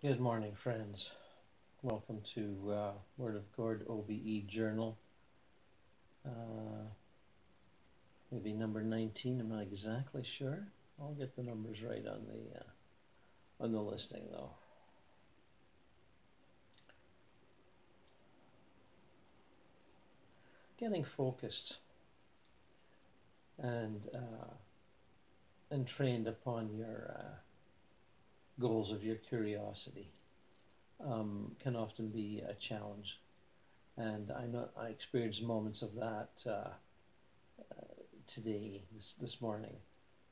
Good morning, friends. Welcome to WordofGord OBE Journal. Maybe number 19. I'm not exactly sure. I'll get the numbers right on the listing, though. Getting focused and trained upon your goals of your curiosity can often be a challenge, and I know I experienced moments of that today, this morning.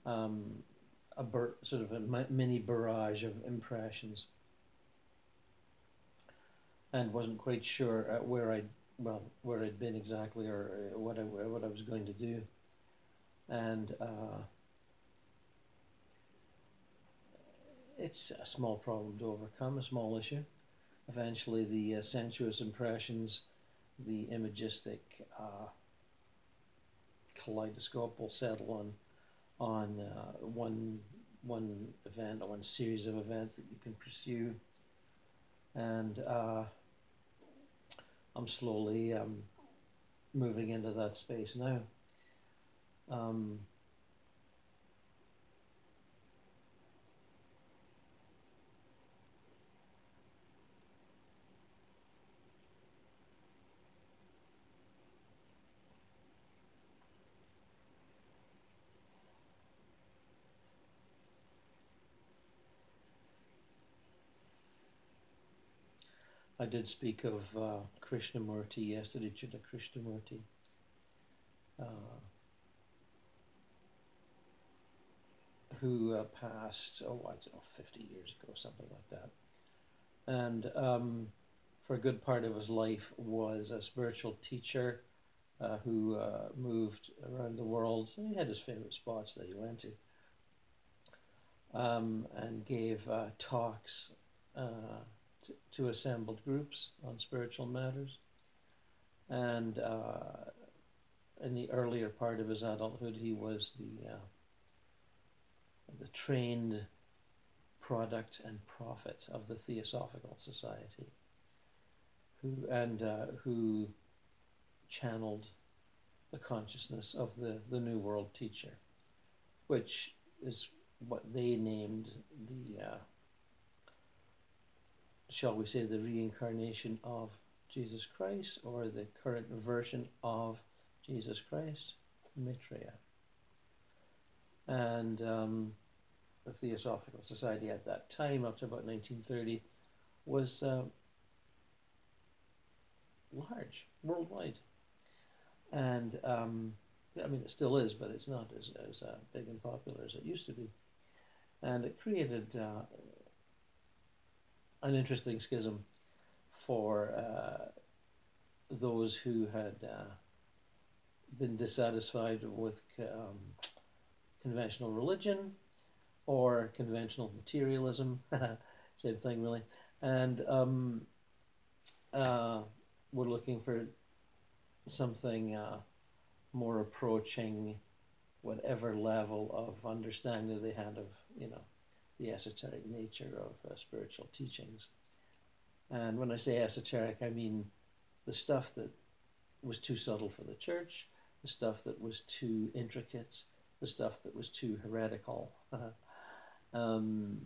Sort of a mini barrage of impressions, and wasn't quite sure where I'd been exactly, or what I was going to do, and it's a small problem to overcome, a small issue. Eventually, the sensuous impressions, the imagistic kaleidoscope will settle on one event or one series of events that you can pursue, and I'm slowly moving into that space now. I did speak of Krishnamurti yesterday, Chitta Krishnamurti. Who passed, I don't know, 50 years ago, something like that. And for a good part of his life was a spiritual teacher who moved around the world. He had his favorite spots that he went to, and gave talks to assembled groups on spiritual matters. And in the earlier part of his adulthood, he was the trained product and prophet of the Theosophical Society, who channeled the consciousness of the New World teacher, which is what they named the shall we say, the reincarnation of Jesus Christ, or the current version of Jesus Christ, Maitreya. And the Theosophical Society at that time, up to about 1930, was large, worldwide. And I mean, it still is, but it's not as big and popular as it used to be. And it created an interesting schism for those who had been dissatisfied with conventional religion or conventional materialism, same thing really, and we're looking for something more approaching whatever level of understanding they had of, the esoteric nature of spiritual teachings. And when I say esoteric, I mean the stuff that was too subtle for the church, the stuff that was too intricate, the stuff that was too heretical, the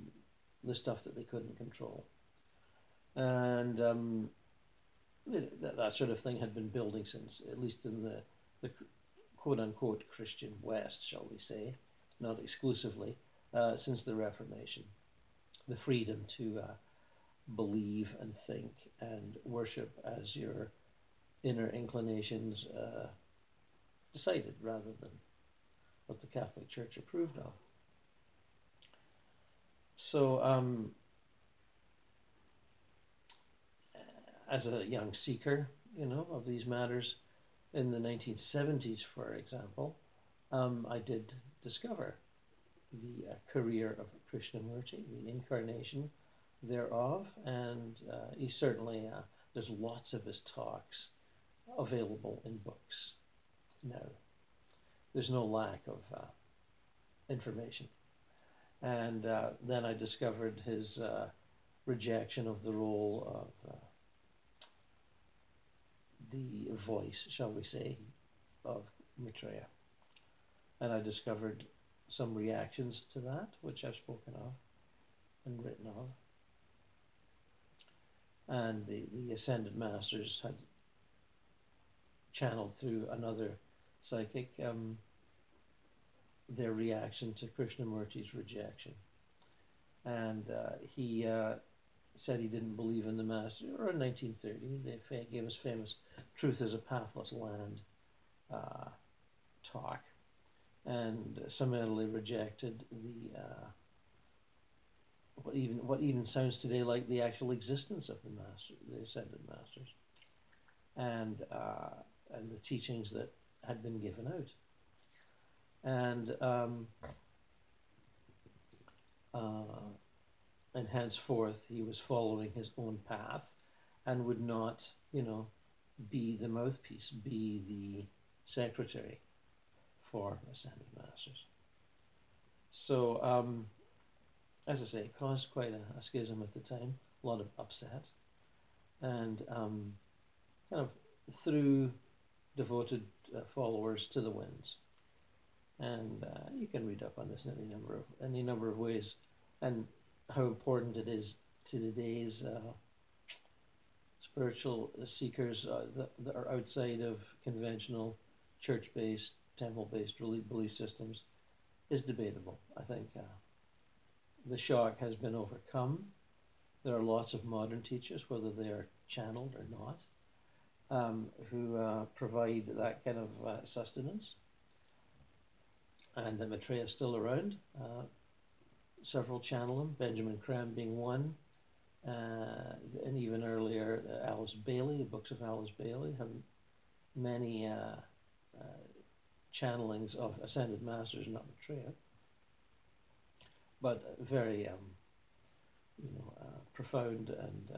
stuff that they couldn't control. And that sort of thing had been building since, at least in the quote-unquote Christian West, shall we say, not exclusively, since the Reformation. The freedom to believe and think and worship as your inner inclinations decided, rather than what the Catholic Church approved of. So as a young seeker, of these matters, in the 1970s, for example, I did discover the career of Krishnamurti, the incarnation thereof, and he certainly, there's lots of his talks available in books now. There's no lack of information. And then I discovered his rejection of the role of the voice, shall we say, of Maitreya. And I discovered some reactions to that, which I've spoken of and written of. And the Ascended Masters had channeled through another psychic their reaction to Krishnamurti's rejection. And he said he didn't believe in the Master, or in 1930, they gave us famous Truth is a Pathless Land talk, and summarily rejected the what even sounds today like the actual existence of the Master, the Ascended Masters, and the teachings that had been given out. And henceforth he was following his own path and would not, be the mouthpiece, be the secretary for Ascended Masters. So, as I say, it caused quite a schism at the time, a lot of upset, and kind of threw devoted followers to the winds. And you can read up on this in any number of ways, and how important it is to today's spiritual seekers that are outside of conventional church-based, temple-based belief systems is debatable. I think the shock has been overcome. There are lots of modern teachers, whether they are channeled or not, who provide that kind of sustenance. And Maitreya is still around. Several channel him, Benjamin Creme being one, and even earlier Alice Bailey, the books of Alice Bailey have many channelings of Ascended Masters, not Maitreya, but very profound and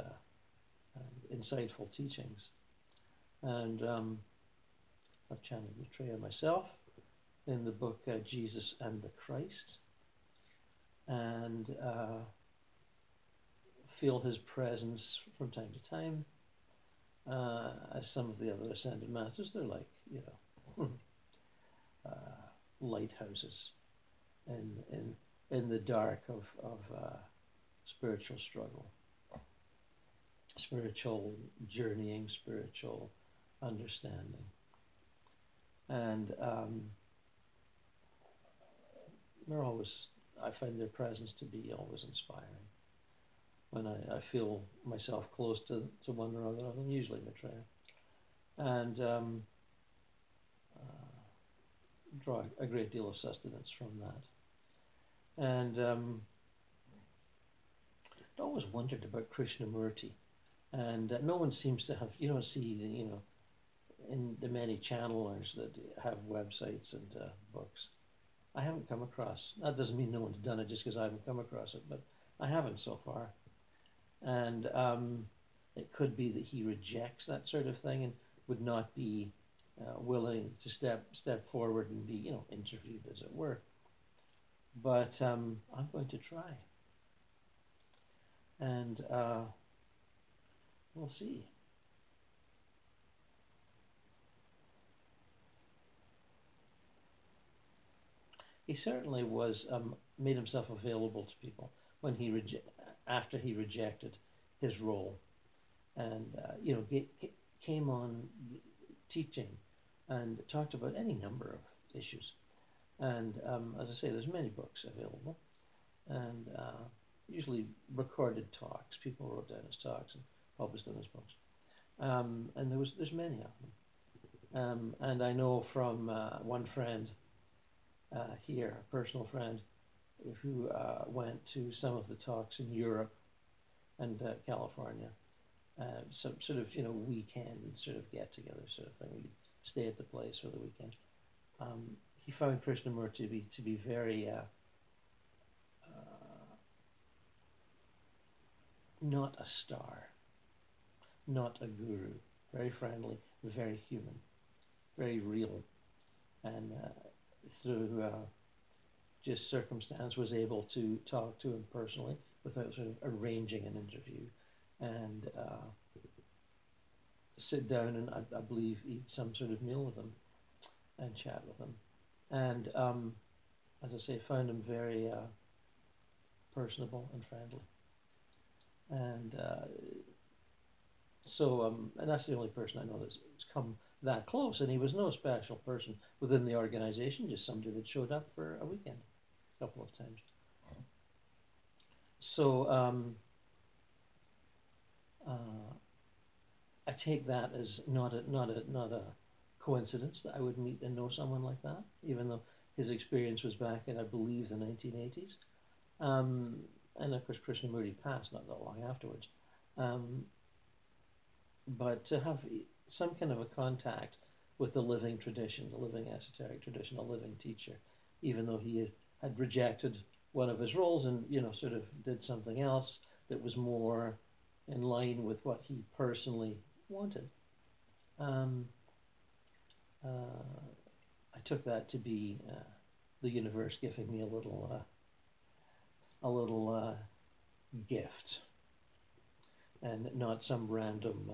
insightful teachings. And I've channeled Maitreya myself in the book Jesus and the Christ, and feel his presence from time to time, as some of the other Ascended Masters. They're like, lighthouses in the dark of spiritual struggle, spiritual journeying, spiritual understanding. And I find their presence to be always inspiring. When I feel myself close to one or other of them, usually Maitreya, and draw a great deal of sustenance from that. And I always wondered about Krishnamurti, and no one seems to have, you don't see, in the many channelers that have websites and books. I haven't come across, that doesn't mean no one's done it just because I haven't come across it, but I haven't so far. And it could be that he rejects that sort of thing and would not be willing to step forward and be, interviewed, as it were. But I'm going to try. And we'll see. He certainly was made himself available to people when after he rejected his role, and came on teaching and talked about any number of issues. And as I say, there's many books available, and usually recorded talks. People wrote down his talks and published them as books. And there's many of them. And I know from one friend here, a personal friend, who went to some of the talks in Europe and California, some sort of weekend sort of get together sort of thing. We'd stay at the place for the weekend. He found Krishnamurti to be very not a star, not a guru, very friendly, very human, very real, and through just circumstance was able to talk to him personally without sort of arranging an interview, and sit down and I believe eat some sort of meal with him and chat with him. And as I say, found him very personable and friendly. And and that's the only person I know that's come that close. And he was no special person within the organization, just somebody that showed up for a weekend a couple of times. So I take that as not a coincidence that I would meet and know someone like that, even though his experience was back in, I believe, the 1980s. And of course, Krishnamurti passed not that long afterwards. But to have some kind of a contact with the living tradition, the living esoteric tradition, a living teacher, even though he had rejected one of his roles and, sort of did something else that was more in line with what he personally wanted. I took that to be the universe giving me a little gift, and not some random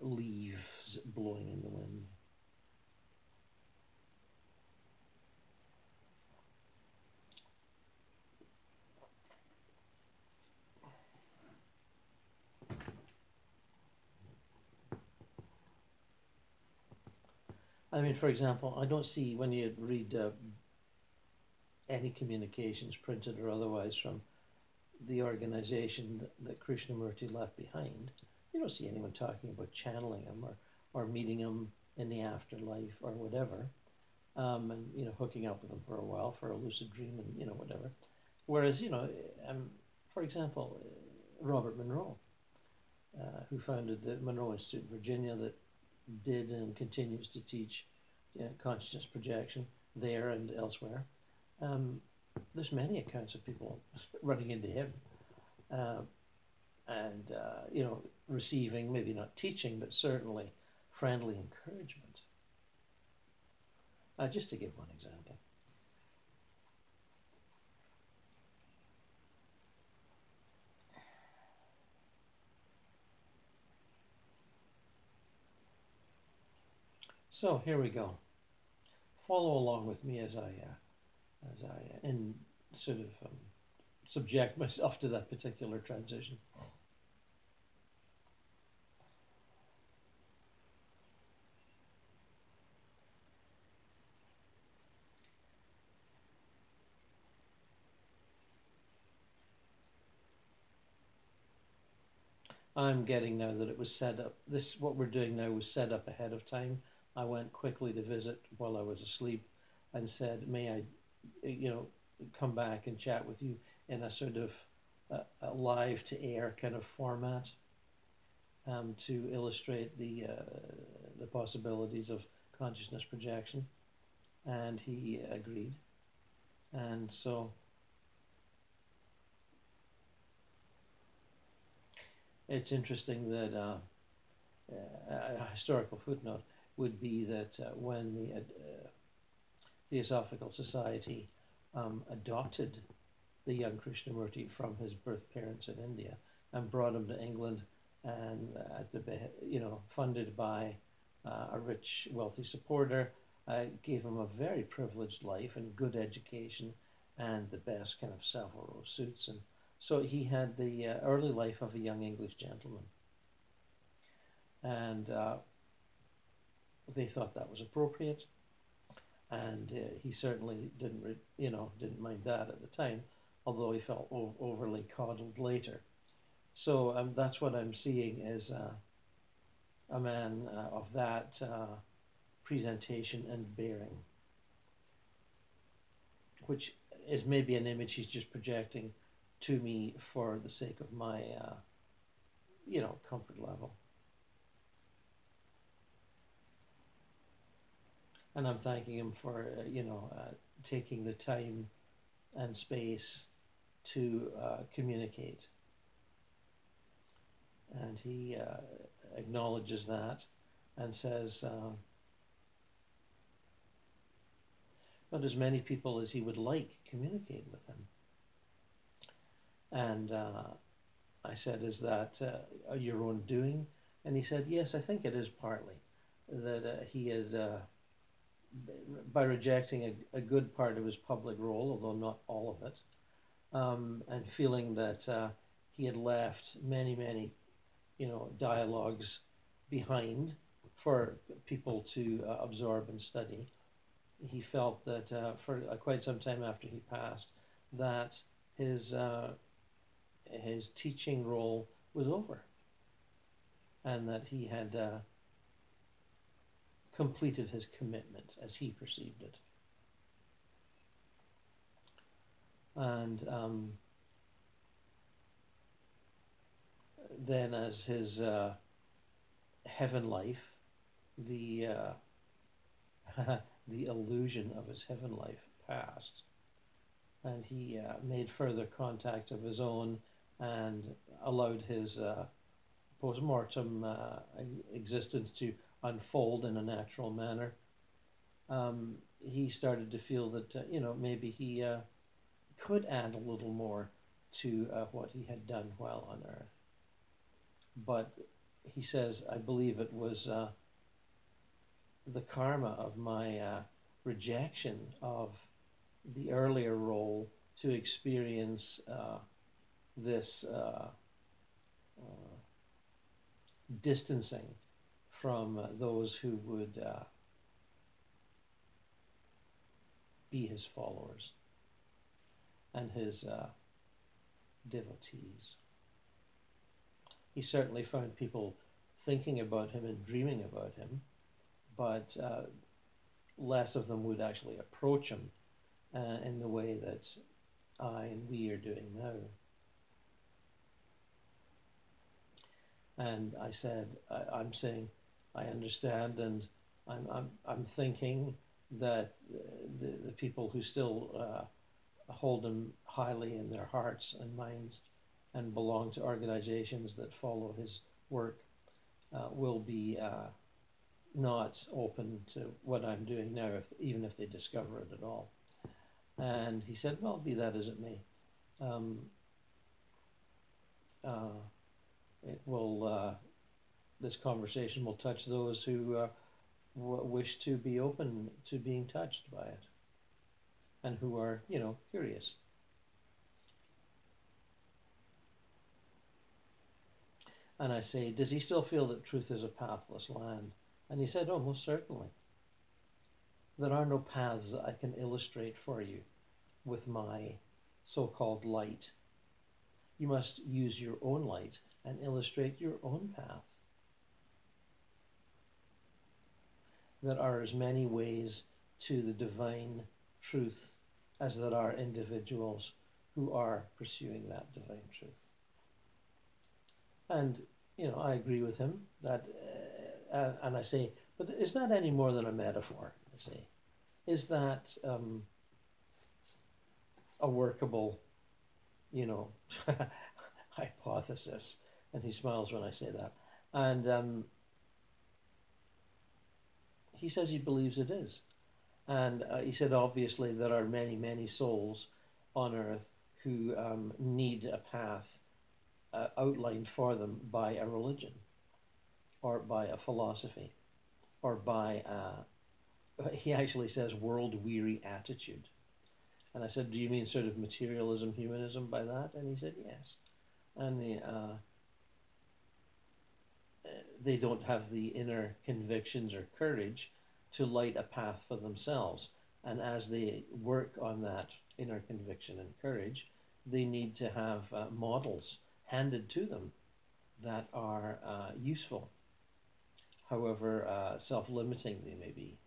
leaves blowing in the wind. I mean, for example, I don't see, when you read any communications, printed or otherwise, from the organization that Krishnamurti left behind, you don't see anyone talking about channeling him or meeting him in the afterlife or whatever, and hooking up with him for a while for a lucid dream and whatever. Whereas for example, Robert Monroe, who founded the Monroe Institute in Virginia, that did and continues to teach consciousness projection there and elsewhere. There's many accounts of people running into him and receiving, maybe not teaching, but certainly friendly encouragement. Just to give one example. So here we go. Follow along with me as I sort of subject myself to that particular transition. I'm getting now that it was set up. What we're doing now was set up ahead of time. I went quickly to visit while I was asleep and said, may I, come back and chat with you in a sort of a live to air kind of format to illustrate the possibilities of consciousness projection. And he agreed. And so it's interesting that a historical footnote would be that when the Theosophical Society adopted the young Krishnamurti from his birth parents in India and brought him to England, and funded by a rich, wealthy supporter, gave him a very privileged life and good education and the best kind of Savile Row suits, and so he had the early life of a young English gentleman, and they thought that was appropriate, and he certainly didn't mind that at the time, although he felt overly coddled later. So that's what I'm seeing is a man of that presentation and bearing, which is maybe an image he's just projecting to me for the sake of my, comfort level. And I'm thanking him for, taking the time and space to communicate. And he acknowledges that and says, not as many people as he would like communicate with him. And I said, is that your own doing? And he said, yes, I think it is partly. That he is, by rejecting a good part of his public role, although not all of it, and feeling that he had left many, dialogues behind for people to absorb and study. He felt that for quite some time after he passed, that his teaching role was over, and that he had completed his commitment as he perceived it. And then as his heaven life, the the illusion of his heaven life passed, and he made further contact of his own and allowed his post-mortem existence to unfold in a natural manner. He started to feel that maybe he could add a little more to what he had done while on Earth. But he says, I believe it was the karma of my rejection of the earlier role to experience this distancing from those who would be his followers and his devotees. He certainly found people thinking about him and dreaming about him, but less of them would actually approach him in the way that I and we are doing now. And I said, I'm saying, I understand, and I'm thinking that the people who still hold him highly in their hearts and minds and belong to organizations that follow his work will be not open to what I'm doing now, even if they discover it at all. And he said, well, be that as it may. It will, this conversation will touch those who wish to be open to being touched by it and who are, curious. And I say, does he still feel that truth is a pathless land? And he said, oh, most certainly. There are no paths that I can illustrate for you with my so-called light. You must use your own light and illustrate your own path. There are as many ways to the divine truth as there are individuals who are pursuing that divine truth. And, I agree with him that, and I say, but is that any more than a metaphor? I say, is that a workable, hypothesis? And he smiles when I say that. And he says he believes it is. And he said, obviously, there are many souls on Earth who need a path outlined for them by a religion or by a philosophy or by, he actually says, world-weary attitude. And I said, do you mean sort of materialism, humanism by that? And he said, yes. And they don't have the inner convictions or courage to light a path for themselves. And as they work on that inner conviction and courage, they need to have models handed to them that are useful, however self-limiting they may be.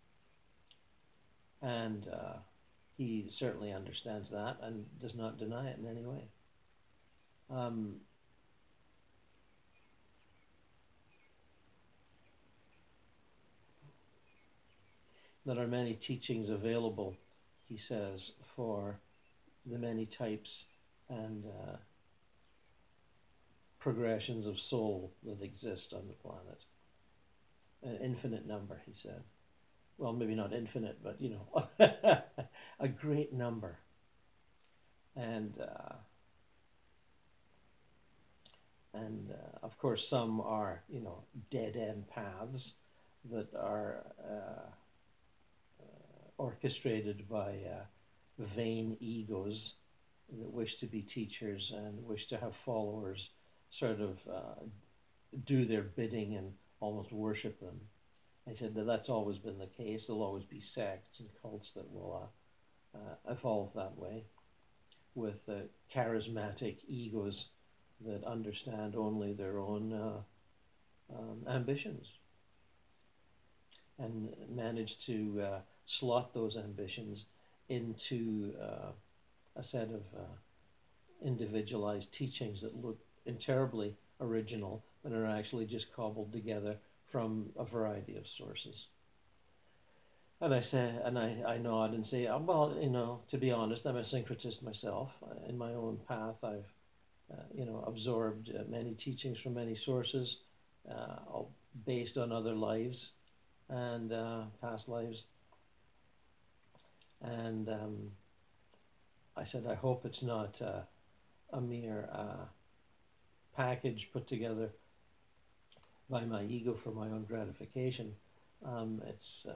And he certainly understands that and does not deny it in any way. There are many teachings available, he says, for the many types and progressions of soul that exist on the planet. An infinite number, he said. Well, maybe not infinite, but, a great number. And And of course, some are, you know, dead end paths that are orchestrated by vain egos that wish to be teachers and wish to have followers sort of do their bidding and almost worship them. I said that that's always been the case. There'll always be sects and cults that will evolve that way, with charismatic egos that understand only their own ambitions and manage to slot those ambitions into a set of individualized teachings that look terribly original, but are actually just cobbled together from a variety of sources. And I say, and I nod and say, well, you know, to be honest, I'm a syncretist myself. In my own path, I've, you know, absorbed many teachings from many sources, all based on other lives and past lives. And I said, I hope it's not a mere package put together by my ego for my own gratification. It's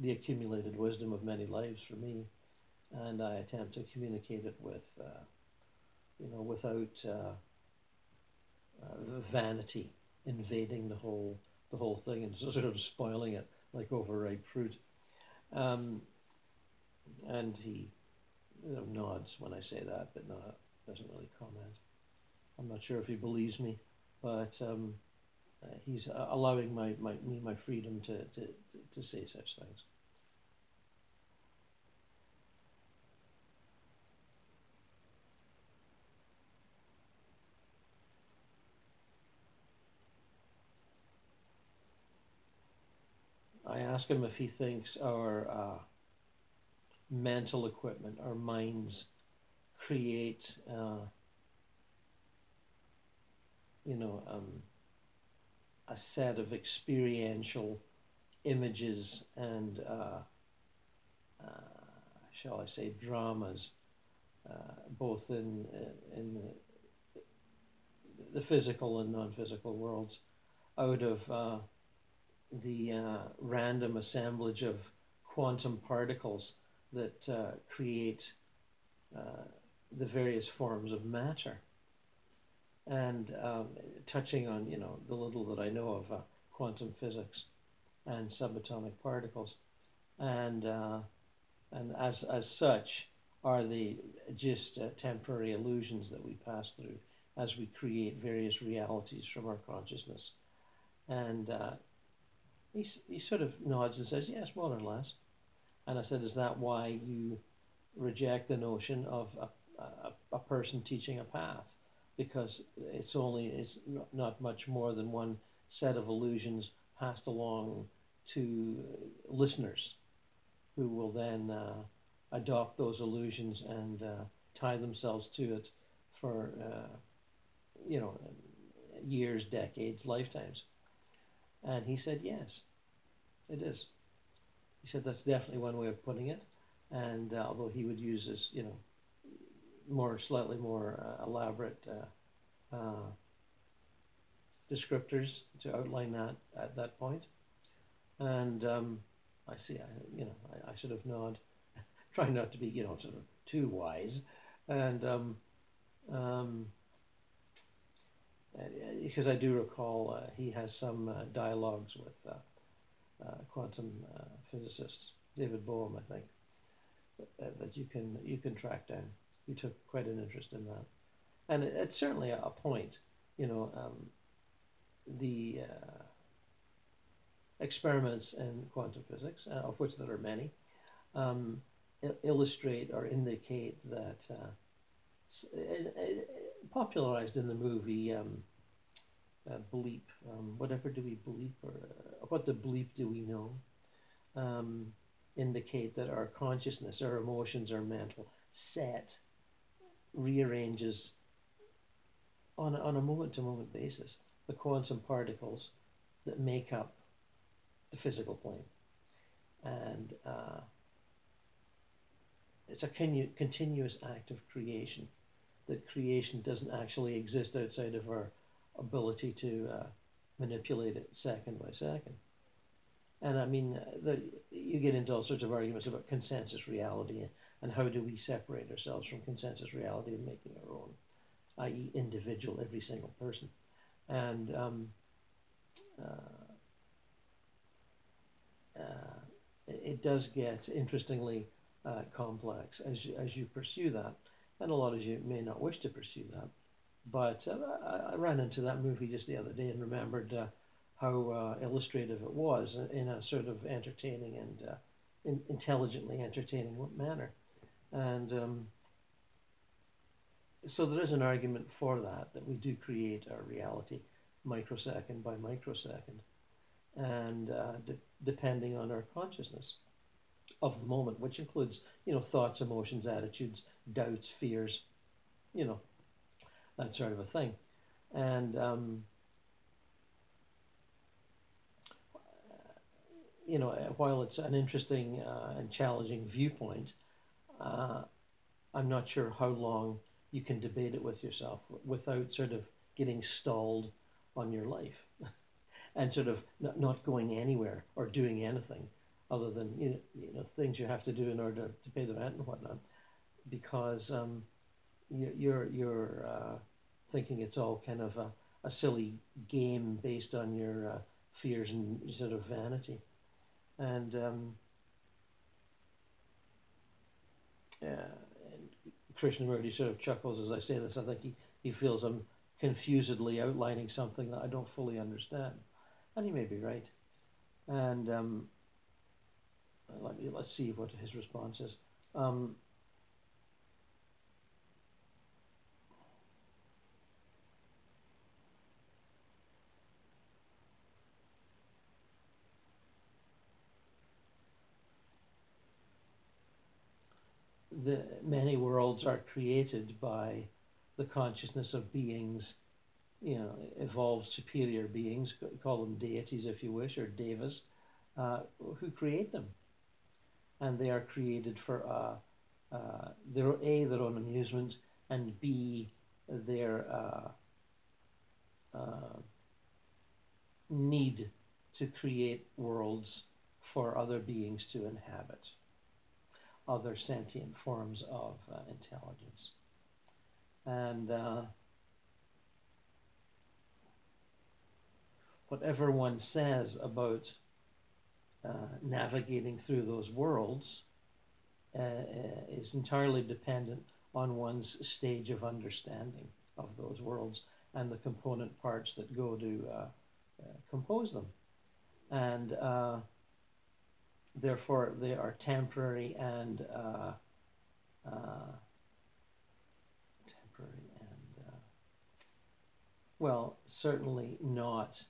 the accumulated wisdom of many lives for me, and I attempt to communicate it with, you know, without vanity invading the whole thing and sort of spoiling it like overripe fruit. And he, you know, nods when I say that, but doesn't really comment. I'm not sure if he believes me, but he's allowing me my freedom to say such things. I ask him if he thinks our mental equipment, our minds, create, you know, a set of experiential images and, shall I say, dramas, both in the physical and non-physical worlds, out of the random assemblage of quantum particles that create the various forms of matter. And touching on, you know, the little that I know of quantum physics and subatomic particles, and as such are the just temporary illusions that we pass through as we create various realities from our consciousness. And he sort of nods and says, yes, more or less. And I said, is that why you reject the notion of a person teaching a path? Because it's not much more than one set of illusions passed along to listeners, who will then adopt those illusions and tie themselves to it for, you know, years, decades, lifetimes. And he said, yes, it is. He said that's definitely one way of putting it. And although he would use this, you know, slightly more elaborate descriptors to outline that at that point. And I see, you know, I sort of nod, trying not to be, you know, sort of too wise. And because I do recall he has some dialogues with quantum physicist David Bohm, I think, that you can track down. He took quite an interest in that, and it's certainly a point. You know, the experiments in quantum physics, of which there are many, illustrate or indicate that popularized in the movie Bleep, whatever do we bleep, or what the bleep do we know, indicate that our consciousness, our emotions, our mental set rearranges on a moment-to-moment basis the quantum particles that make up the physical plane. And it's a continuous act of creation, that creation doesn't actually exist outside of ability to manipulate it second by second. And I mean, you get into all sorts of arguments about consensus reality and how do we separate ourselves from consensus reality and making our own, i.e. individual, every single person. And it does get interestingly complex as you pursue that. And a lot of you may not wish to pursue that. But I ran into that movie just the other day and remembered how illustrative it was in a sort of entertaining and intelligently entertaining manner. And so there is an argument for that we do create our reality microsecond by microsecond, and depending on our consciousness of the moment, which includes, thoughts, emotions, attitudes, doubts, fears, that sort of a thing. And while it's an interesting and challenging viewpoint, I'm not sure how long you can debate it with yourself without sort of getting stalled on your life and sort of not going anywhere or doing anything other than things you have to do in order to pay the rent and whatnot, because you're thinking it's all kind of a silly game based on your fears and sort of vanity. And Krishnamurti sort of chuckles as I say this. I think he feels I'm confusedly outlining something that I don't fully understand. And he may be right. And let's see what his response is. The many worlds are created by the consciousness of beings, evolved superior beings, call them deities if you wish, or devas, who create them. And they are created for their own amusement, and B, their need to create worlds for other beings to inhabit, other sentient forms of intelligence. And whatever one says about navigating through those worlds is entirely dependent on one's stage of understanding of those worlds and the component parts that go to compose them. And therefore, they are temporary and well, certainly not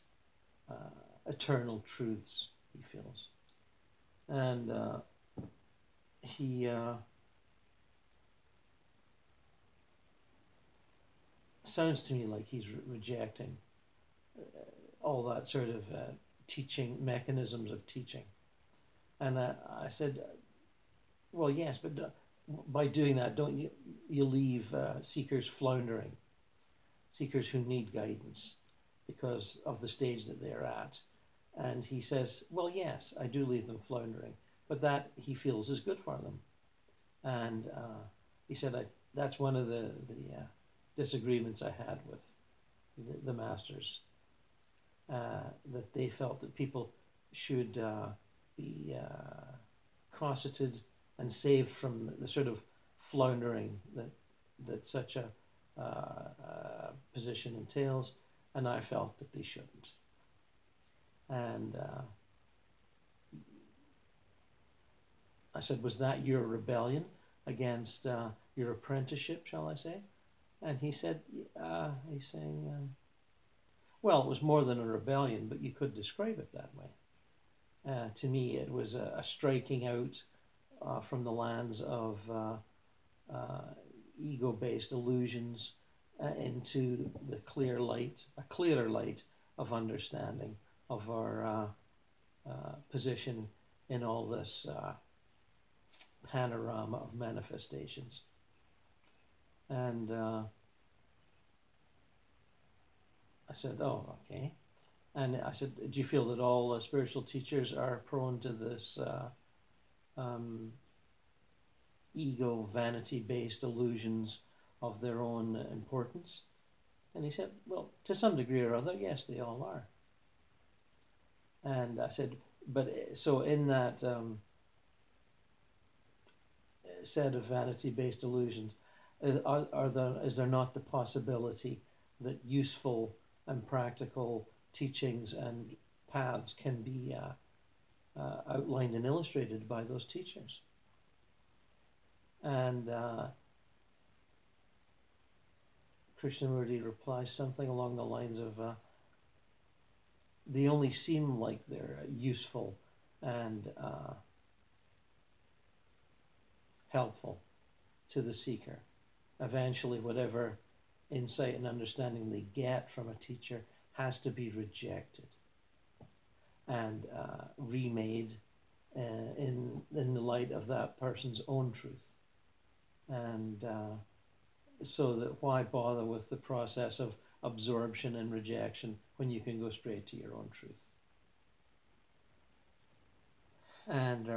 eternal truths, he feels. And he sounds to me like he's rejecting all that sort of teaching, mechanisms of teaching. And I said, well, yes, but by doing that, don't you leave seekers floundering, seekers who need guidance because of the stage that they're at. And he says, well, yes, I do leave them floundering, but that he feels is good for them. And he said, that's one of the disagreements I had with the masters, that they felt that people should be cosseted and saved from the sort of floundering that such a position entails, and I felt that they shouldn't. And I said, was that your rebellion against your apprenticeship, shall I say? And he said, he's saying, well, it was more than a rebellion, but you could describe it that way. To me, it was a striking out from the lands of ego-based illusions into the clearer light of understanding of our position in all this panorama of manifestations. And I said, oh, okay. And I said, do you feel that all spiritual teachers are prone to this um, ego, vanity-based illusions of their own importance? And he said, well, to some degree or other, yes, they all are. And I said, but so in that set of vanity-based illusions, is there not the possibility that useful and practical teachings and paths can be outlined and illustrated by those teachers? And Krishnamurti replies something along the lines of, they only seem like they're useful and helpful to the seeker. Eventually, whatever insight and understanding they get from a teacher has to be rejected and remade in the light of that person's own truth. And so that why bother with the process of absorption and rejection when you can go straight to your own truth? And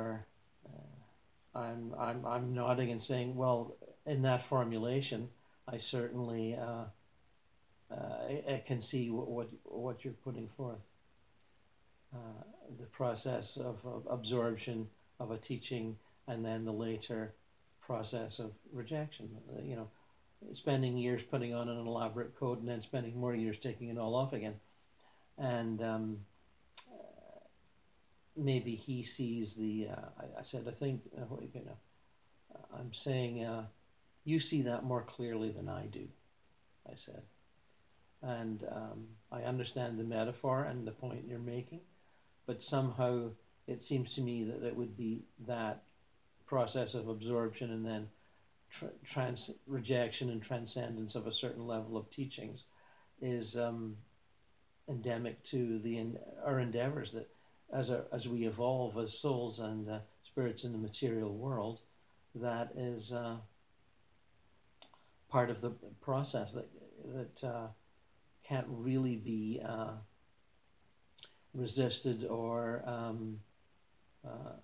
I'm nodding and saying, well, in that formulation, I certainly I can see what you're putting forth. The process of absorption of a teaching, and then the later process of rejection. You know, spending years putting on an elaborate coat and then spending more years taking it all off again. And maybe he sees the, I said, I think, you know, I'm saying, you see that more clearly than I do, I said. And I understand the metaphor and the point you're making, but somehow it seems to me that it would be that process of absorption and then rejection and transcendence of a certain level of teachings is endemic to our endeavors, that as we evolve as souls and spirits in the material world, that is part of the process that can't really be resisted or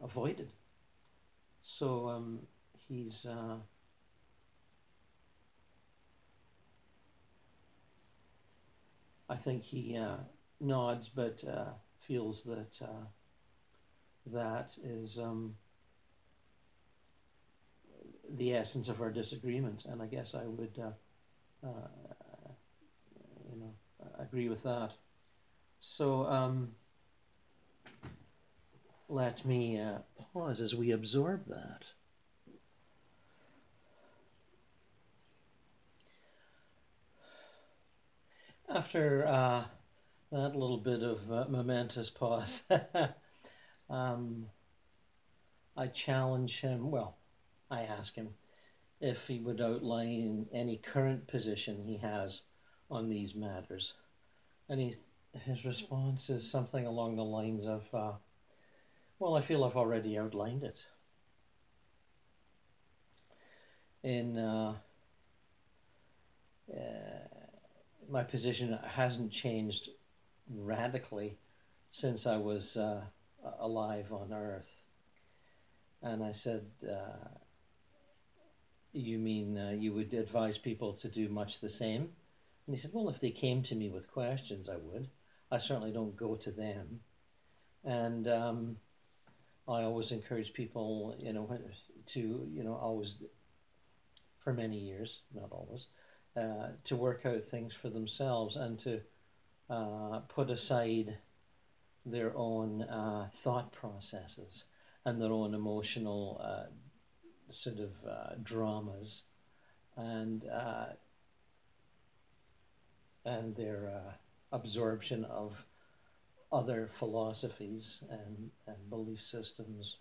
avoided. So he's I think he nods, but feels that that is the essence of our disagreement, and I guess I would, you know, agree with that. So let me pause as we absorb that. After that little bit of momentous pause, I challenge him, well, I ask him if he would outline any current position he has on these matters. And his response is something along the lines of, well, I feel I've already outlined it. In my position hasn't changed radically since I was alive on Earth. And I said, you mean you would advise people to do much the same? And he said, well, if they came to me with questions, I would. I certainly don't go to them. And I always encourage people, you know, to, you know, always, for many years, not always, to work out things for themselves and to put aside their own thought processes and their own emotional sort of dramas and their absorption of other philosophies and belief systems,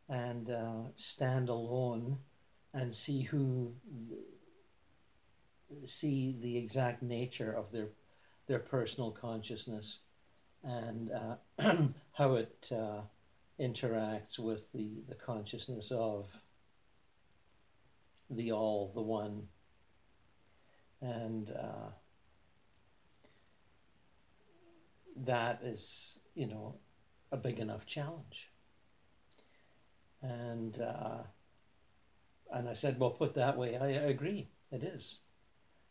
and stand alone and see the exact nature of their personal consciousness and how it interacts with the consciousness of the all, the one. And that is, a big enough challenge. And I said, well, put that way, I agree, it is.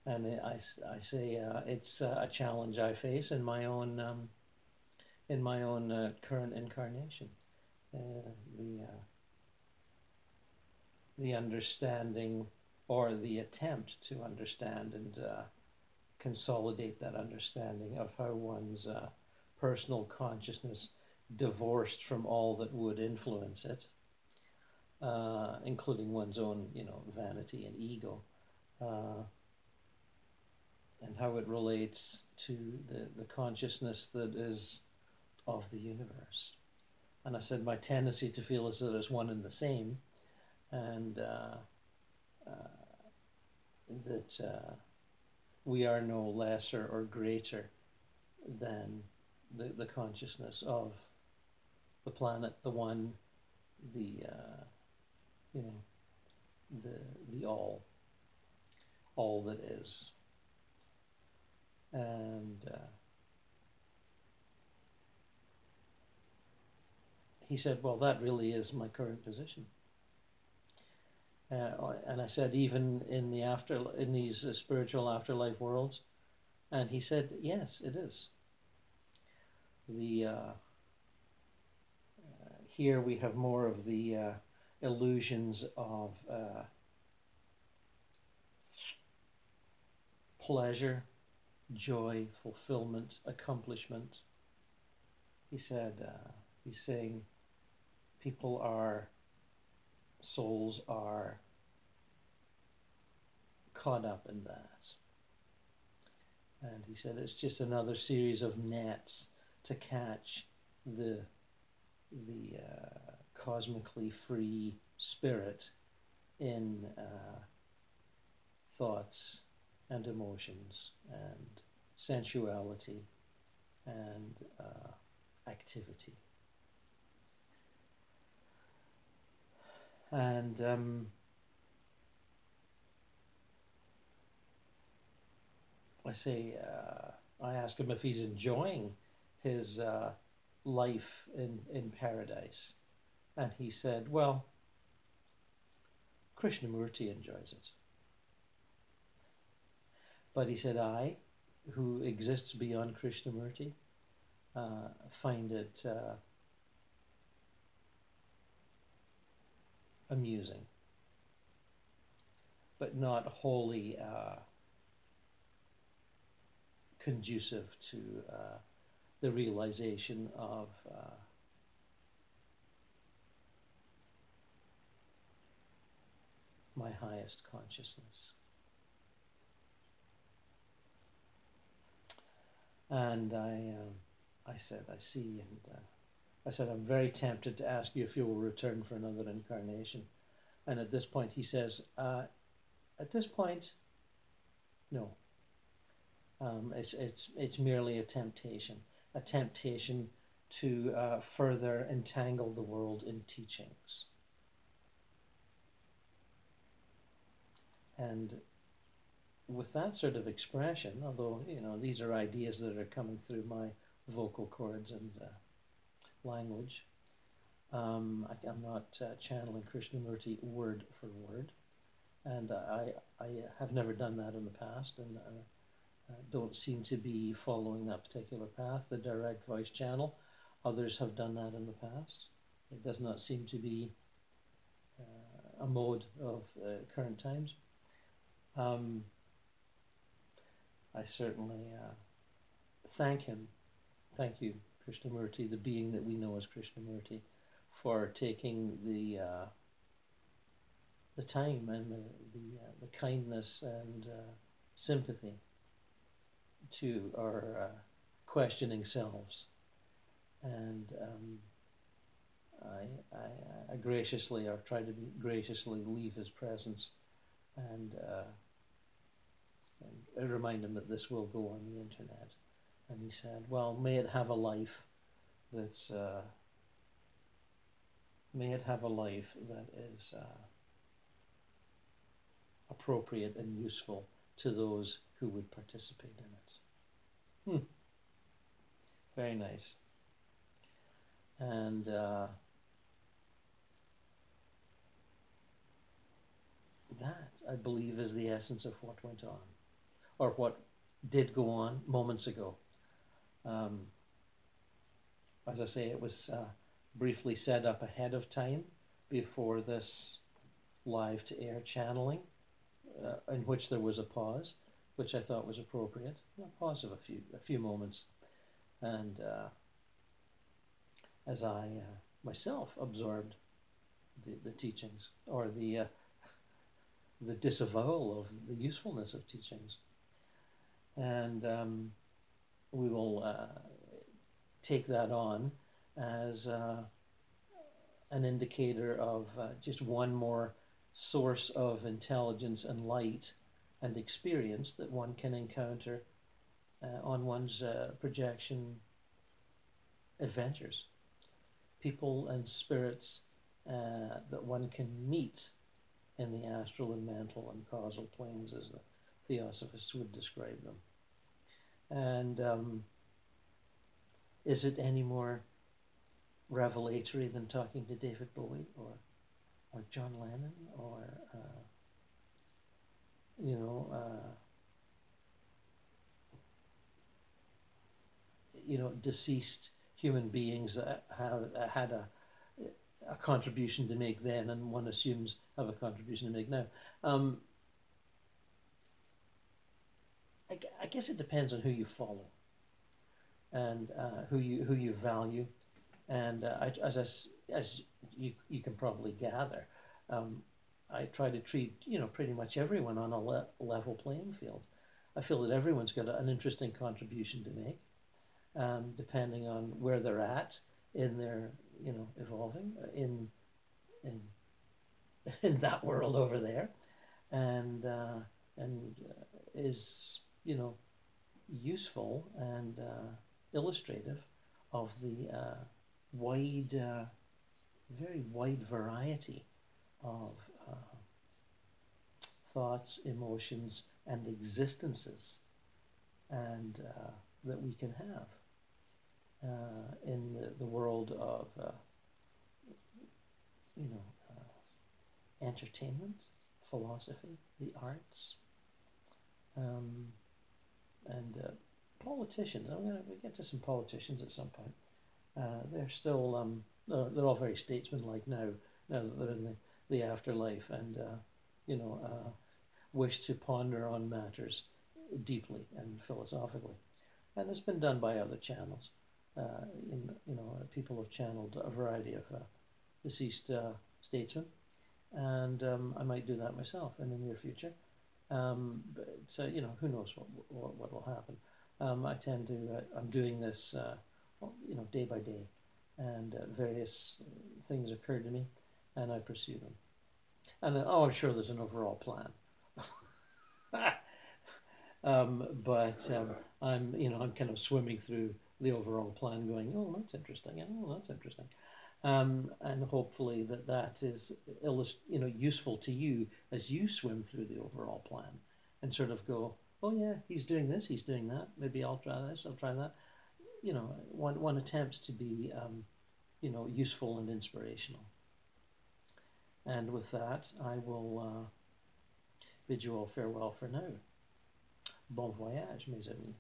And I say it's a challenge I face in my own current incarnation. The understanding, or the attempt to understand and consolidate that understanding of how one's personal consciousness, divorced from all that would influence it, including one's own, vanity and ego, and how it relates to the consciousness that is of the universe. And I said my tendency to feel is that it's one and the same, and that we are no lesser or greater than the consciousness of the planet, the one, the all that is. And he said, well, that really is my current position. And I said, even in these spiritual afterlife worlds? And he said, yes, it is. Here we have more of the illusions of pleasure, joy, fulfillment, accomplishment. He said, he's saying souls are caught up in that. And he said it's just another series of nets to catch the cosmically free spirit in thoughts and emotions and sensuality and activity. And I ask him if he's enjoying his life in paradise. And he said, well, Krishnamurti enjoys it. But he said, I, who exists beyond Krishnamurti, find it amusing, but not wholly conducive to the realization of my highest consciousness. And I said, I see, and I said, I'm very tempted to ask you if you will return for another incarnation. And at this point he says, at this point, no. It's merely a temptation to further entangle the world in teachings. And with that sort of expression, although, these are ideas that are coming through my vocal cords and language, I'm not channeling Krishnamurti word for word, and I have never done that in the past, and don't seem to be following that particular path, the direct voice channel. Others have done that in the past. It does not seem to be a mode of current times. I certainly thank him. Thank you, Krishnamurti, the being that we know as Krishnamurti, for taking the time and the kindness and sympathy to our questioning selves. And I graciously, or try to graciously leave his presence and remind him that this will go on the internet. And he said, well, may it have a life that's, may it have a life that is appropriate and useful to those who would participate in it. Very nice. And that, I believe, is the essence of what went on, or what did go on moments ago. Um, as I say, it was briefly set up ahead of time before this live to air channeling, in which there was a pause, which I thought was appropriate. A pause of a few moments, and as I myself absorbed the teachings, or the disavowal of the usefulness of teachings, and we will take that on as an indicator of just one more source of intelligence and light and experience that one can encounter on one's projection adventures. People and spirits that one can meet in the astral and mental and causal planes, as the Theosophists would describe them. And is it any more revelatory than talking to David Bowie or John Lennon or deceased human beings that have had a contribution to make then, and one assumes have a contribution to make now? I guess it depends on who you follow and who you value, and as you can probably gather, I try to treat pretty much everyone on a level playing field. I feel that everyone's got an interesting contribution to make, depending on where they're at in their evolving in that world over there, and is useful and illustrative of the very wide variety of thoughts, emotions, and existences, and that we can have in the world of entertainment, philosophy, the arts, and politicians. I'm going to get to some politicians at some point. They're still they're all very statesmanlike now that they're in the afterlife, and wish to ponder on matters deeply and philosophically. And it's been done by other channels. People have channeled a variety of deceased statesmen, and I might do that myself in the near future. But who knows what will happen. I tend to I'm doing this day by day, and various things occur to me, and I pursue them. And I'm sure there's an overall plan. But I'm kind of swimming through the overall plan, going, oh, that's interesting, and oh, that's interesting, and hopefully that is useful to you as you swim through the overall plan, and sort of go, oh yeah, he's doing this, he's doing that. Maybe I'll try this, I'll try that. One attempts to be useful and inspirational. And with that, I will bid you all farewell for now. Bon voyage, mes amis.